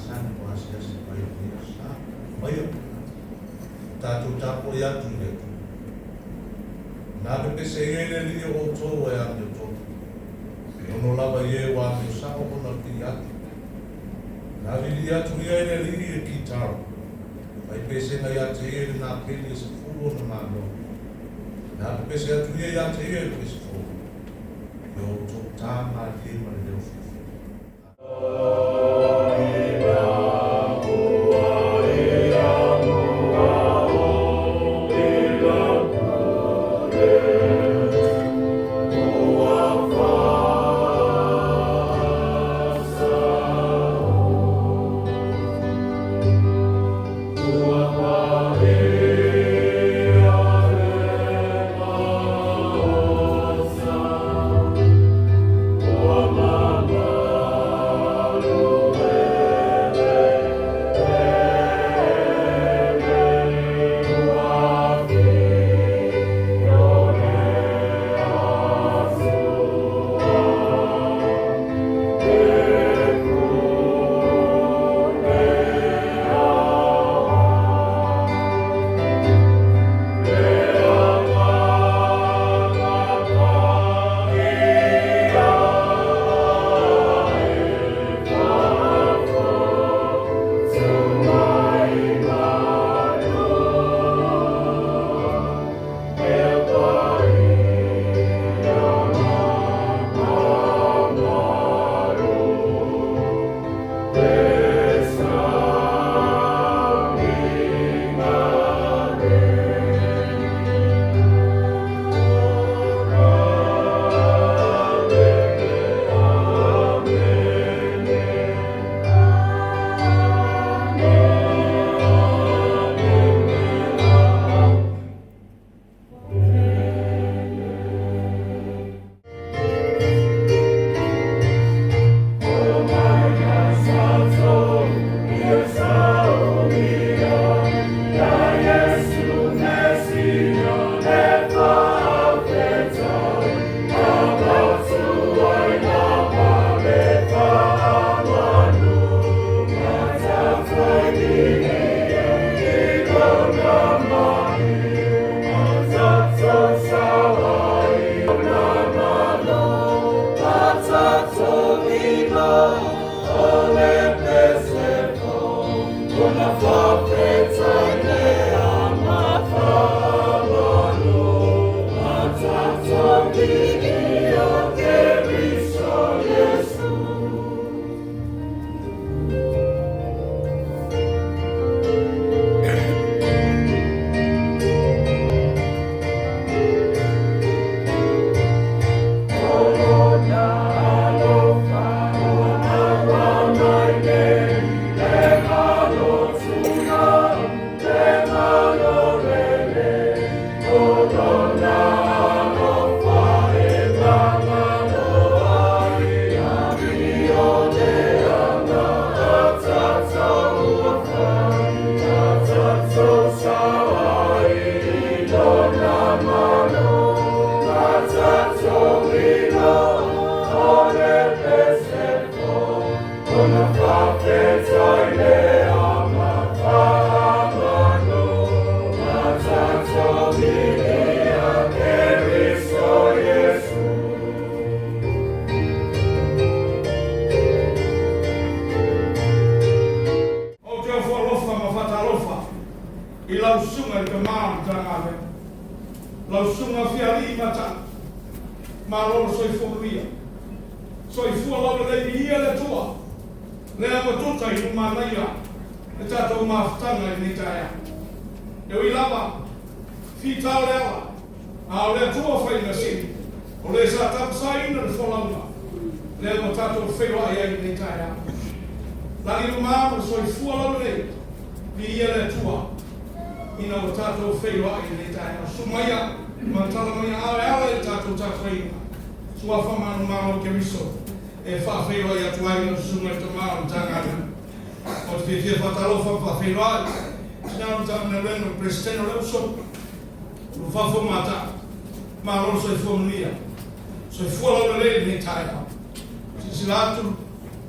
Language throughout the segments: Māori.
sana kwa asiasi kwa hiyo sana. Kwa hiyo tatu tapo ya tunde. Na pese yele li o to ya to. Ono lava ye wa me sa o na pia. Na li ya tu yele li kitaro. Ai pese na ya te yele na pele se furo na mano. Na pese ya tu ya te yele pese furo. Yo to tama le ma le o.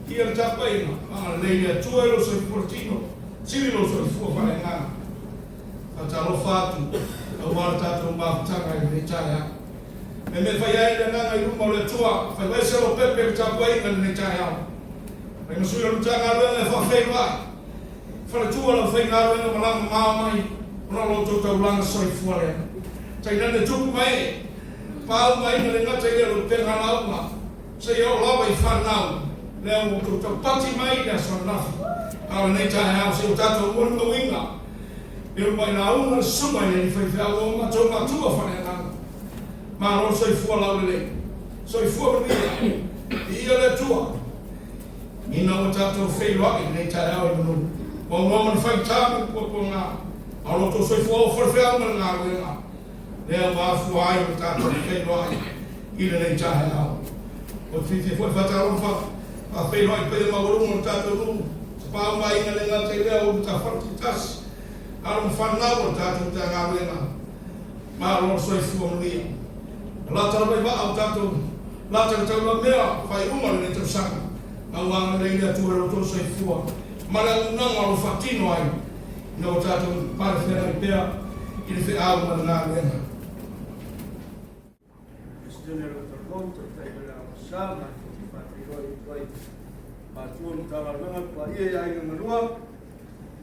Ia le tapaina, nei le tua lo so portino, sili lo so fu fare ngana. Fatalo fatu, au marta to mafutanga ni chaya. Me fai ai le ngana i rumo le tua, fai vai se lo pepe le tapaina ni chaya. Mai no sui lo tanga le fa feiva. Fa tua lo fai ngana le malang mai, no lo to taulanga so fu ale. Tai na tuku mai, pau mai le ngata ia lo tenga lauma. Se yo lava i fanau. Leo ko to pati mai da so na ala nei ta se o tato mo no winga eu mai na una suma ni fai fa o ma to ma tua fa na ma no so fu ala le so fu ni ia le tua ina o tato fei lo nei ta no mo fai ta ko na ala to so fu o for fa na na leo ma fu ai o tato fei lo ina nei ta o fifi foi fatalo fa a fei noi pe ma volume un tato ru pa mai na lenga te le o ta fartitas al fanna o tato ta ngavena ma lo so fu ni la ta vai va au tato la ta ta la mea fai uma le te sang au ang le ia tu ro to so fu ma la una ma lo fatino ai no tato pa se na pea il fe au ma na lenga General Tormonto, Taylor Sama, Patuan kalangan paya yang menua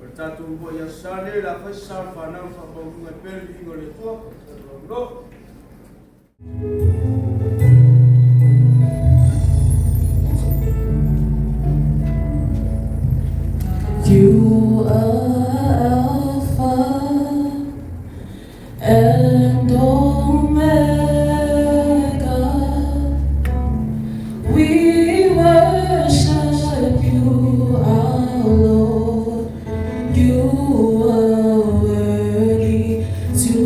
bertatu boya sane la fesal panang fa bunga pergi oleh tua terlalu You are Alpha and Omega. We worship you, our Lord. You are worthy to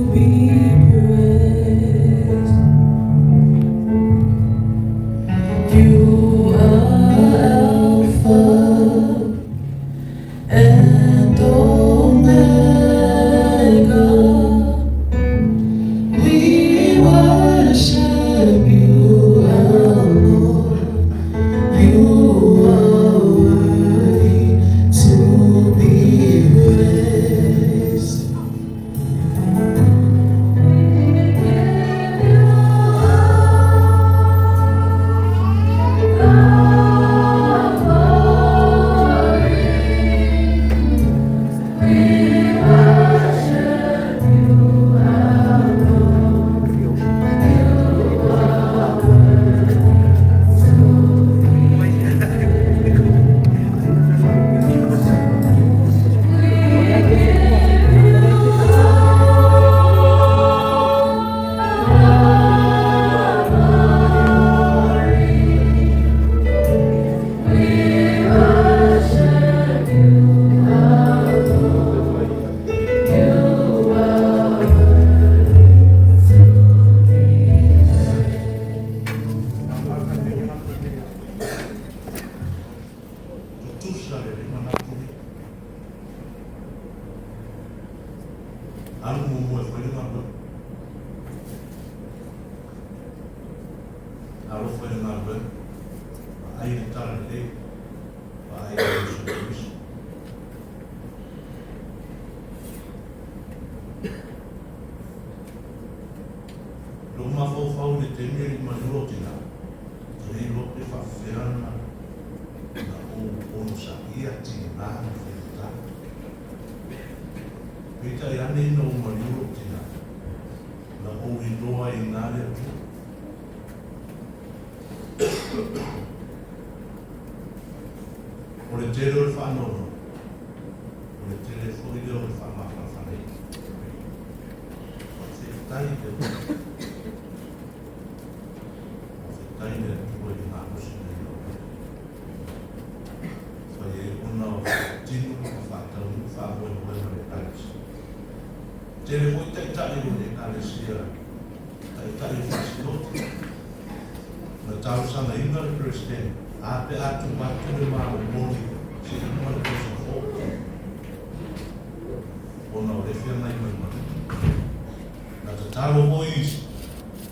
be praised. You are Alpha and Omega. We worship you, our Lord. You are worthy to be praised.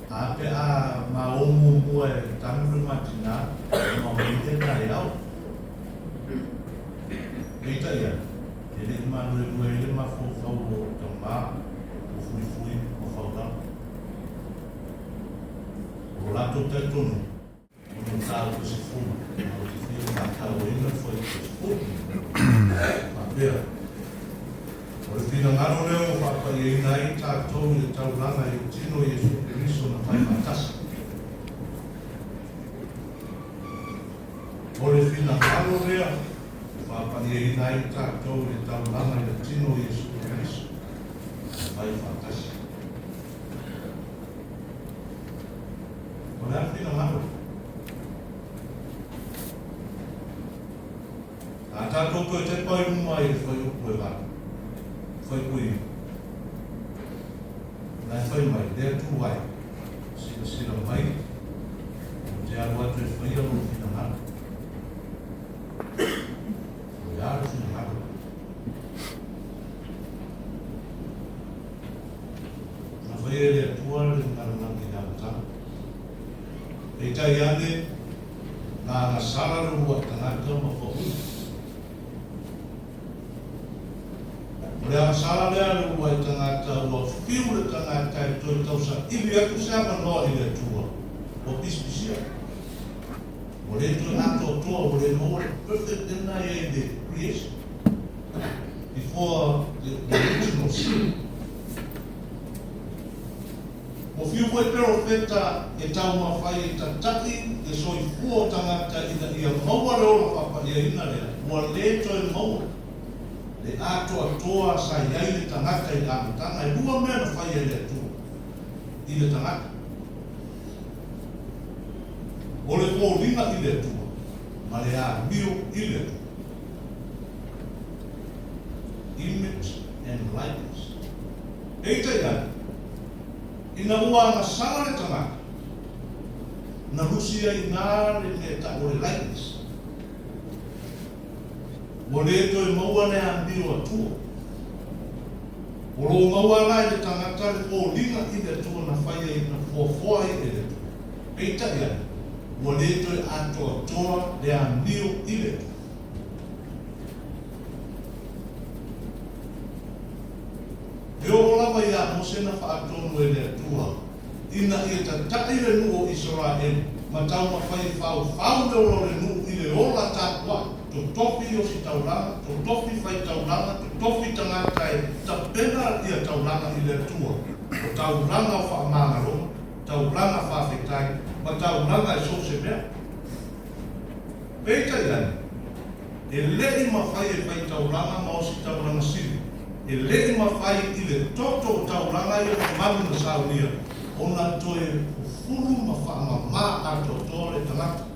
Ape a ma o muamua e tanu matina, ma o ite kai au. fuma. O te whiu ngā tau ina whai te fumi. Pāpea. O le whina ngaro leo o whapai e ina i tātou i tau langa i tino i Jesu Keriso na whai matasa. O le whina ngaro leo o whapai e ina i tātou i tau langa i tino i Jesu Keriso na whai matasa. O le whina ngaro. A tātou koe te pai umai e whai upo e waka. Whai kui. Nai whai mai, lea tū ai. Sira mai. O te aru atu e whai aru whina ngaro. O te aru whina ngaro. Na whai e lea tua le ngaro nangi ngaro tana. E tai ane, ngā sararu wa tangata ma whaui. Lea sala lea rua i tangata ua whiu le tangata e toi tausa iwi atu sea manoa i le tua o pispisia. O le toi ato toa o le more perfect in the creation before the original sin. O whiu koe perofeta e tau mawhai e tataki e soi fua tangata ina ia maua reola papa ia ina lea ua le toi maua. Le ato atoa sa iai le tangata i amatanga e rua mea na whai e le atua i le tangata. O le pōringa i le atua, ma le a mio i le atua. Image and likeness. Eita iai, ina ua na sanga le tangata, na rusia i ngā le me ta o le likeness. O le to e maua ne a miro atua. O lo maua lai le tangata le o linga i le atua na whaia i na fōfoa i le atua. Eita ia, o le to e ato atoa le a miro i le atua. E o lava ia mose na whaatonu e le atua. Ina i ta tai le nu o Israel, ma tau ma whai whau le olo le nu i le ola tātua. To topi o si tauranga, to topi whai tauranga, to topi tangata e ta pena ia tauranga i le atua. O tauranga o whaamangaro, tauranga whawhetai, ma tauranga e sose mea. Peita iani, e lei ma whai e whai tauranga ma o si tauranga siri. E lei ma whai i le toto o tauranga i o malu na saunia. Ona toe furu ma whaamama ato tore tangata.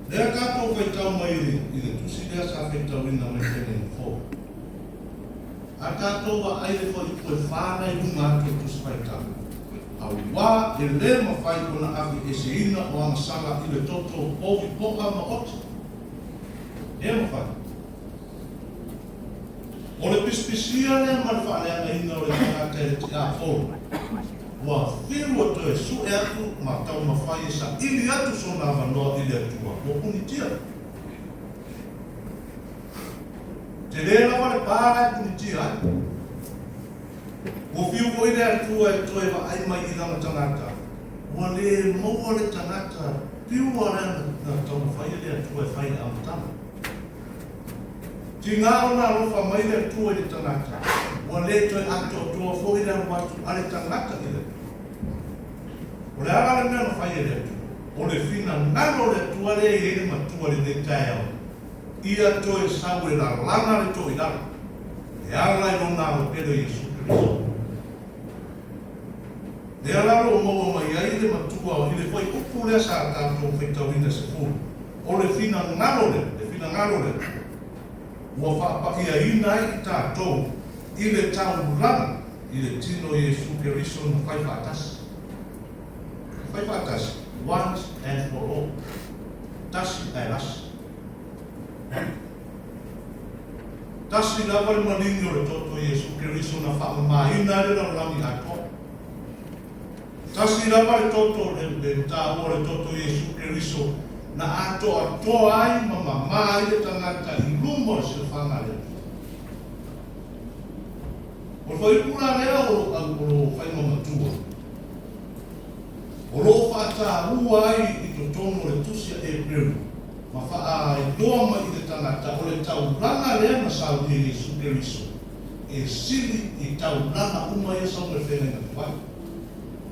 Lea kātou whai tau mai i le tusi lea sa whai tau ina mai tene i fō. A kātou wa aile whai koe whānei runga atu tusi whai tau. A wā e le ma whai kona awi e se ina o anga sanga i le toto ovi poka ma oti. E ma whai. O le pispisia lea ma le whaanea ina o le tangata e te a fōru. Wa whiru atu e su e atu ma tau ma whai e sa ili atu so nā wanoa ili atua. O punitia. Te lera wale pāra e punitia ai. O whiu ko ile atua e toe wa ai mai i langa tangata. Wa le maua le tangata piu a rea na tau ma whai ili atua e whai amatanga. Ti ngāo nā rofa mai le atua i le tangata. Wa le toi ato atua fo i rea watu a le tangata i le. O le ara le mea na whai ele atu. O le whina ngano le atua le e ere matua le te au. Ia to e sau e la langa le to i dara. E ara e nona o pedo Jesu Keriso. Le ara o maua mai ai le matua o ile whai upu lea sa tātou whaitawina se furu. O le whina ngano le. Ua whaapakia ina i tātou. I le tau langa. I le tino Jesu Keriso na whai whaatasi. Whai whaatasi, once and for all. Tasi ai rasi. Tasi la wale maningo le toto Jesu Keriso na whaamahina le na rangi atoa. Tasi la wale toto le tāua le toto Jesu Keriso na atoa ai mamama i le tangata i lumo se whanga le. O whai pula lea o whai mamatua. O loo whaata ua ai I to tono le tusia e preu. Ma wha e doa mai I le tangata o le tau rana lea na saudi e Yesu Keriso. E sili I tau rana uma e sa me whenga na whai.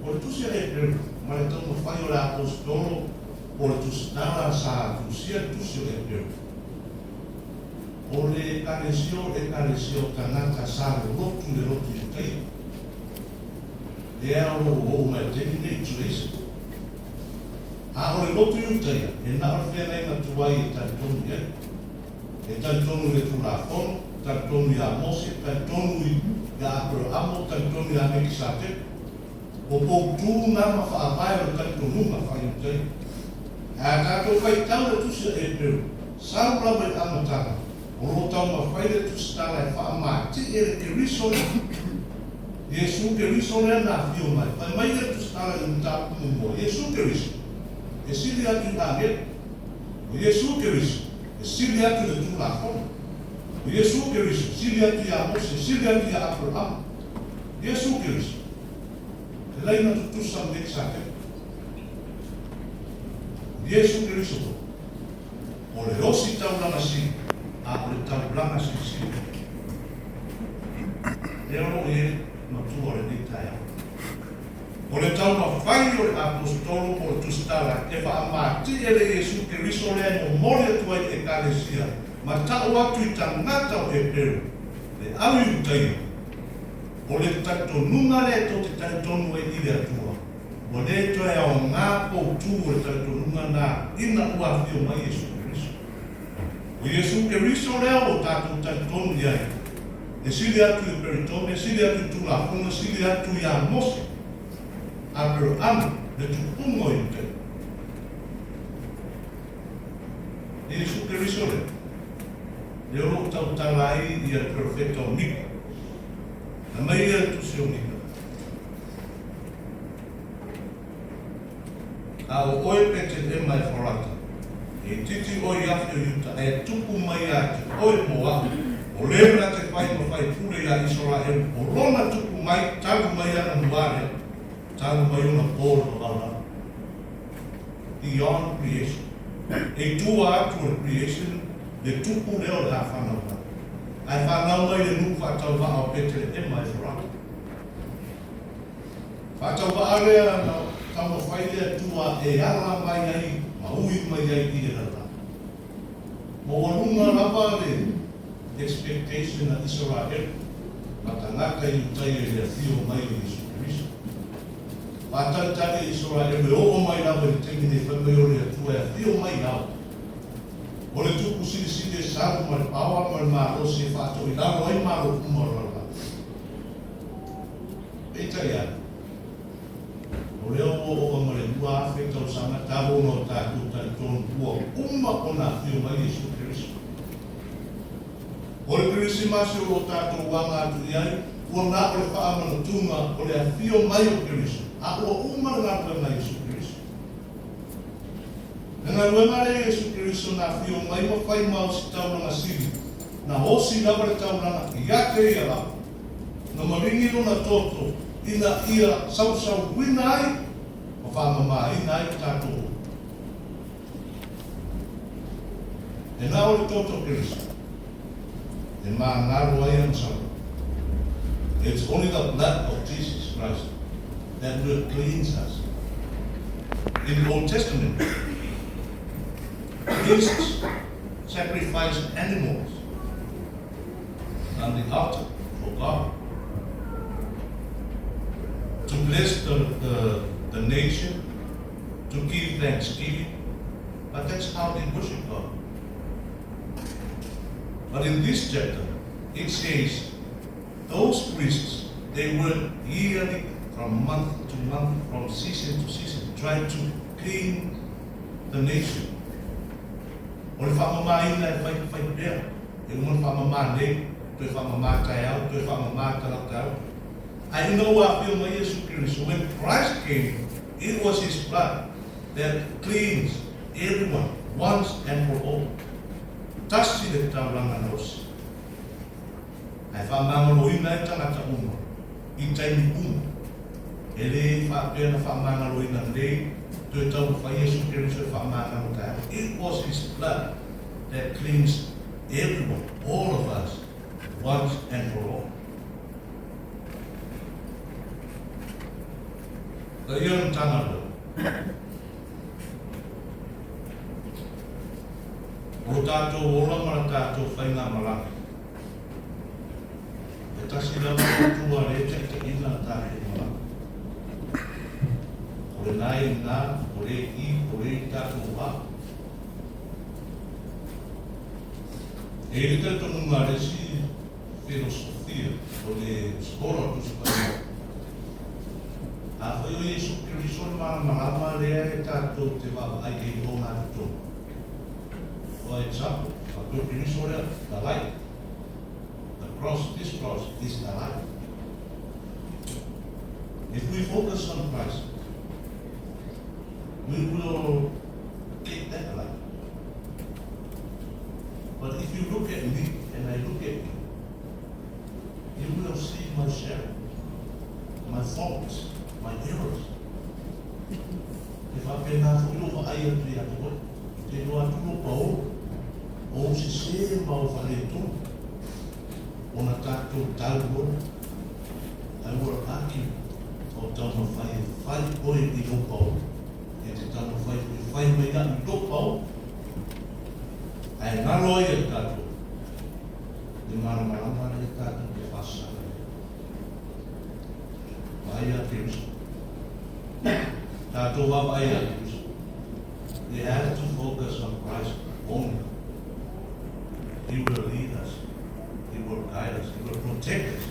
O le tusia e preu, ma le tau ma whai o le apostolo, o le tusinara sa tusia e preu. O le karesio tangata sa le lotu I tei. E ea o mai teki nei tuese. A o le lotu I tei, e na o whenei na tuai e taitonu e. E taitonu le tulafono, taitonu I a Mose, taitonu I a Abrahamo, taitonu I a Mekisate. O poutu na ma whaamai o taitonu ma whai o tei. A tātou whai tau le tusia e preu, sau rawa I amatanga. O lo tau ma whai le tusitala e whaamai, ti e le Keriso Yesu Keriso lea na fio mai, pai mai le tusitala I mtapu mo, Yesu Keriso. E sili atu I angel, o Yesu Keriso, e sili atu le tulafono. O Yesu Keriso, sili atu I a Mose, sili atu I a Abraham. Yesu Keriso. E lai na tutusa mekisate. Yesu Keriso. O le osi tau lana si, a o le tau lana si. E ono e matua o le nitaia. O le tau ma whai o le apostolo o le tusitala, e wha amati e le Yesu Keriso lea no mori atua I ekalesia, ma tau atu I tangata o e peru, le au I utaia. O le taitonunga le to te taitonu e ile atua. O le to e o ngā poutu o le taitonunga na ina ua fio mai Yesu Keriso. O Yesu Keriso lea o tātou taitonu iai. E sili atu I peritone, sili atu I tulafunga, sili atu I a Mose. Abraham, le tupungo I te. Yesu Keriso le. Le oro tau talai I a profeta o Nika. Na mai e tusi o Nika. A o oe pete e mai wharata. E titi o I afio yuta, e tupu mai ake, oe moa. O lewra te whai ma whai pure I a Israel, o rona tupu mai, tagu mai ana muare, tagu mai una polo ala. Beyond creation. E tua atu o creation, le tupu leo le hawhanau. Ai whanau mai le nuku whatau wa o pete e mai wharata. Whatau wa area na tamo whai lea tua e ala mai ai, ma ui mai ai I e rata. Mo walunga rapa le expectation na Israel, matangaka I utai e lea fio mai o Yesu Keriso. Patantake Israel me o mai lawa I teki ne whamai o lea tua e fio mai lau. O le tuku sili e saru ma le pawa ma le maro se whato I laro ai maro kumarala. Eita ia. O leo o ma le ua awheta o sama tabo no tātou taitonu ua uma o nā fio mai Yesu Keriso. O le Kerisimasi o tātou wanga atu iai, ua nā o le whaamana tunga o le a fio mai o Keriso. A ua uma ngā puenga Yesu Keriso. Ngā ruenga le Yesu Keriso nā fio mai ma whai mau si tauranga siri. Nā hosi lawa le tauranga I ake ia la. Nā maringi na toto, ina ia sau wina ai, o whamama ina ai tātou. E nā o le toto Keriso. E mā ngaro ai ang sau. It's only the blood of Jesus Christ that will cleanse us. In the Old Testament, priests sacrificed animals on the altar for God to bless the nation, to give thanksgiving, but that's how they worship God. But in this chapter, it says those priests, they were yearly, from month to month, from season to season, trying to clean the nation. O le whamamā ina e whai prea. E umon whamamā nei, toi whamamā kai au, toi whamamā karatau. I know I feel my Yesu Keriso. When Christ came, it was His blood that cleans everyone once and for all. Tasi le tauranga nosi. Ai whamangalo ina e tangata uma. I taimi uma. Ele whapena whamanga roina nei, tui tau whai Yesu Keriso whamanga no tae. It was his blood that cleansed everyone, all of us, once and for all. Ka ia na tanga rau. O tātou ola mara tātou whainga maranga. E tasi lama tua reja te ina tātou maranga. O re nai ngā, o re I, o re tātou wā. E rita tonu ngā resi filosofia, o le skola tusipaia. A whai o Yesu Keriso marama rea e tātou te wā ai kei o ngā tō. For example, a good Keriso rea, the light. The cross, this cross is the light. If we focus on Christ, we will get that light. But if you look at me and I look at you, you will see my shadow, my faults, my errors. If I can have a little eye to the other, te roa tuno pao, o se se mau faletua, o na tātou tāua, I will argue o tauna whai oe I no pao, e te tauna whai mei na I no pao, ai ngaro ai e tātou, e marama e tātou te whasa. Vai a Keriso. Tātou wapa ai a Keriso. We have to focus on Christ only. He will lead us. He will guide us. He will protect us.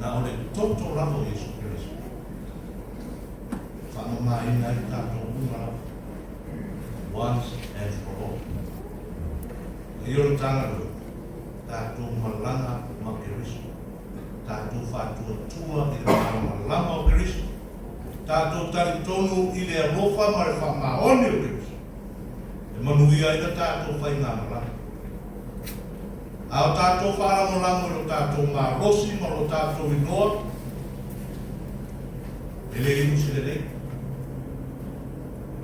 Nā ole toto ramo Yesu Keriso. Whanoma I nai tātou unga once and for all. I oro tanga rau. Tātou malanga ma Keriso. Tātou whātua tua I rā malanga o Keriso. Tātou tari tonu I le arofa ma re whamaoni o Keriso. E manuia I na tātou whai ngā maranga. Ao tātou whārangorango I tātou ngā rosi ma ro tātou inoa. E le inu se le rei.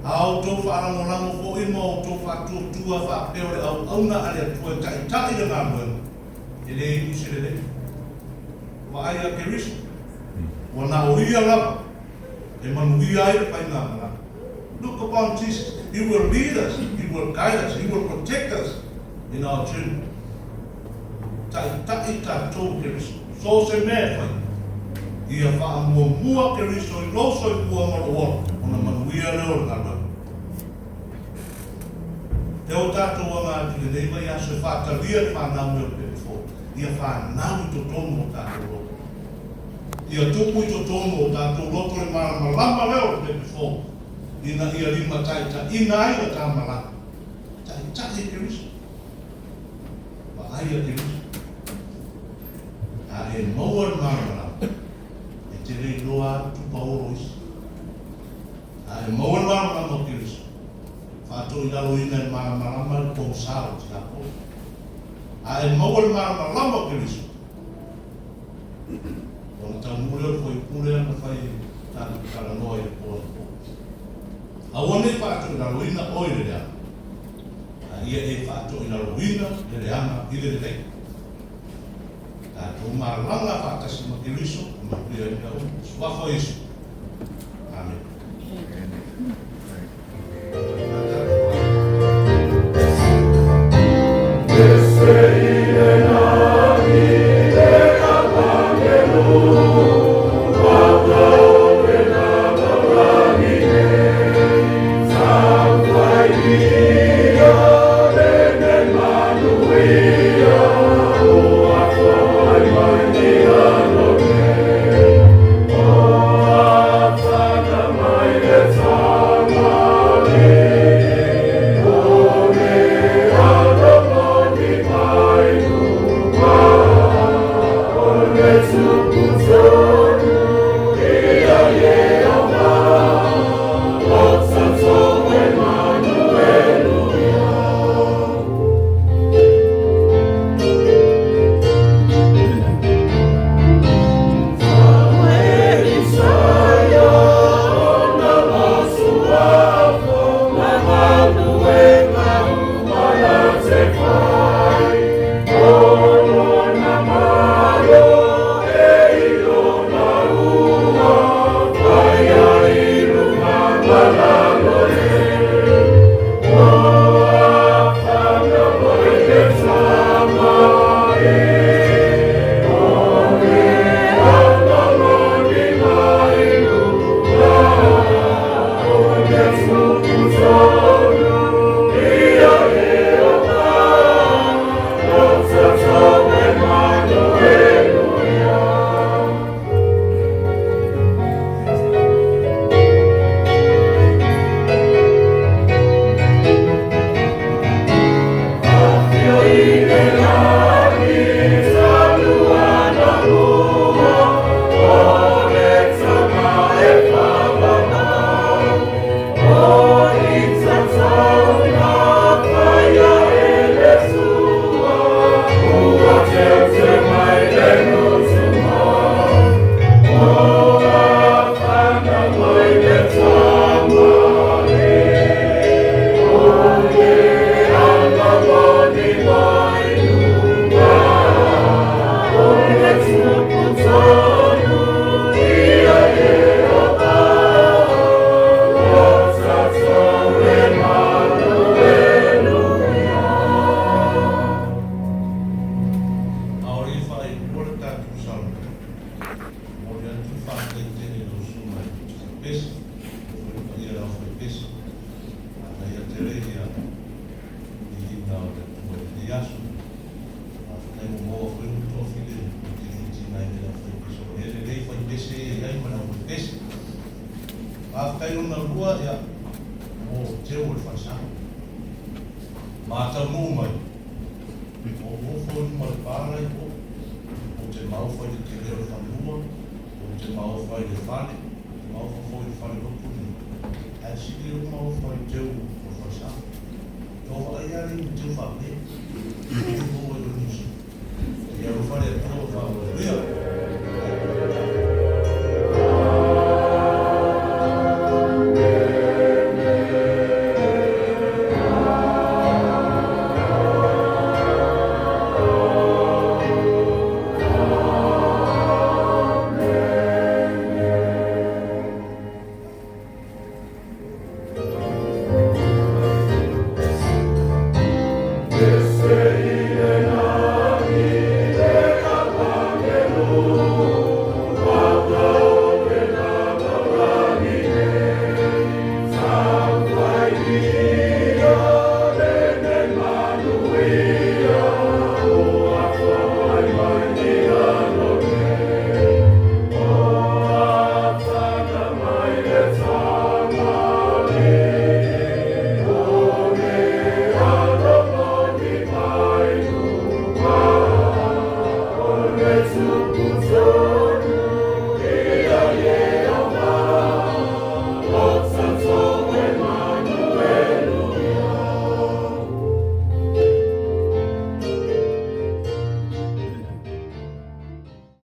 Ao tō whārangorango ko I mo tō whātua tua whāpeo le au auna ale atua tai le ngā muenga. E le inu se le rei. Wa ai a Keriso. Wa nā oia lava. E manuia ai le whai ngā maranga. Look upon Jesus. He will lead us. He will guide us. He will protect us in our journey. Tai tātou Keriso. So se mea whai. Ia whaamua Keriso I loso I kua maro ona manuia leo ngā rau. Te o tātou a ngā tine nei mai aso e whātawia whanau meo pefo. Ia whanau I to tono o tātou roto. Ia tupu I to tono o tātou roto e marama lama leo pefo. Ina ia lima taita, ina aia tā malanga. Tai Keriso. Wa aia Keriso. A e maua marama. E te rei loa tupa oro isi. A e maua marama mo Keriso. Whātou I lalo ina e marama ko sao te hapo. A e maua marama mo Keriso. Ona tau mureo ko I pure ana whai tātou karanoa I pōna. A wane whātou I lalo ina oi le rea. A ia e whātou I lalo ina le reanga I le rei. Tātou maranga whātasi ma Keriso, ma pia I kau, suwafo Yesu. Amen. Oh lua ia o te o le whaisanga. Mātau nō mai. O fo i mai pārai o. O te mau whai te te leo whanua. O te mau whai te whane. O mau whai te whane rokuni. A siki o mau whai te o whaisanga. Tō ai ari te whane.